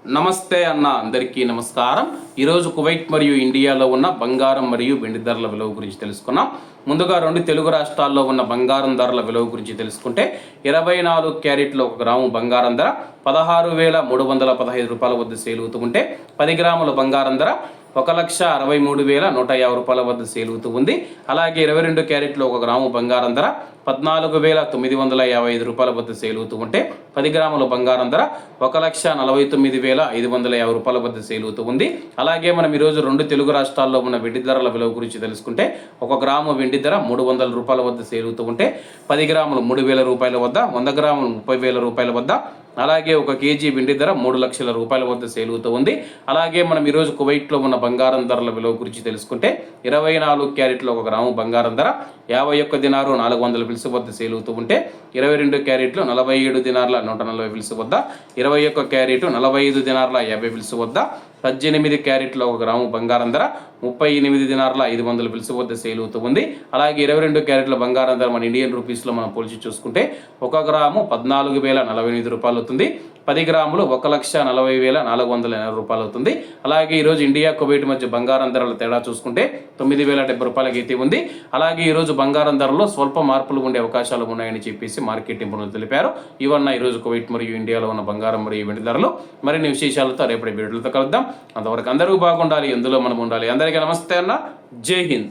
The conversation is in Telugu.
నమస్తే అన్న అందరికీ నమస్కారం. ఈరోజు కువైట్ మరియు ఇండియాలో ఉన్న బంగారం మరియు వెండి ధరల విలువ గురించి తెలుసుకున్నాం. ముందుగా రెండు తెలుగు రాష్ట్రాల్లో ఉన్న బంగారం ధరల విలువ గురించి తెలుసుకుంటే 24 క్యారెట్ల 1 గ్రాము బంగారం ధర 16,315 రూపాయల వద్ద సేల్ అవుతూ ఉంటే 10 గ్రాముల బంగారం ధర 1,63,150 రూపాయల వద్ద సేల్ అవుతూ ఉంది. అలాగే 22 క్యారెట్ల 1 గ్రాము బంగారం ధర 14,955 రూపాయల వద్ద సేల్ అవుతూ ఉంటే 10 గ్రాముల బంగారం ధర 1,49,550 రూపాయల వద్ద సేల్ అవుతూ ఉంది. అలాగే మనం ఈరోజు రెండు తెలుగు రాష్ట్రాల్లో ఉన్న వెండి ధరల విలువ గురించి తెలుసుకుంటే 1 గ్రాము వెండి ధర 300 రూపాయల వద్ద సేల్ అవుతూ ఉంటే 10 గ్రాములు 3,000 రూపాయల వద్ద, 100 గ్రాములు 30,000 రూపాయల వద్ద, అలాగే 1 కేజీ వెండి ధర 3 లక్షల రూపాయల వద్ద సేల్ అవుతూ ఉంది. అలాగే మనం ఈరోజు కువైట్లో ఉన్న బంగారం ధరల విలువ గురించి తెలుసుకుంటే 24 క్యారెట్ల 1 గ్రాము బంగారం ధర 51 దినారు 400 ఫిల్స్ వద్ద సేల్ అవుతూ ఉంటే 22 క్యారెట్లు 47 దినార్ల 140 ఫిల్స్ వద్ద, 21 క్యారెట్ 45 దినార్ల 50 ఫిల్స్ వద్ద, 18 క్యారెట్ల 1 గ్రాము బంగారం ధర 38 దినార్ల 500 ఫిల్స్ వద్ద సేల్ అవుతూ ఉంది. అలాగే 22 క్యారెట్ల బంగారం ధర మన ఇండియన్ రూపీస్లో మనం పోల్చి చూసుకుంటే 1 గ్రాము 14,048 రూపాయలు అవుతుంది. 10 గ్రాములు 1,40,480 రూపాయలు అవుతుంది. అలాగే ఈరోజు ఇండియా కువైట్ మధ్య బంగారం ధరల తేడా చూసుకుంటే 9,070 రూపాయలకి అయితే ఉంది. అలాగే ఈరోజు బంగారం ధరలో స్వల్ప మార్పులు ఉండే అవకాశాలు ఉన్నాయని చెప్పేసి మార్కెట్ నిపుణులు తెలిపారు. ఇవన్న ఈరోజు కువైట్ మరియు ఇండియాలో ఉన్న బంగారం మరియు వెండి ధరలు. మరిన్ని విశేషాలతో రేపటి వీడియోలతో కలుద్దాం. అంతవరకు అందరూ బాగుండాలి, ఎందులో మనం ఉండాలి. అందరికీ నమస్తే అన్న, జై హింద్.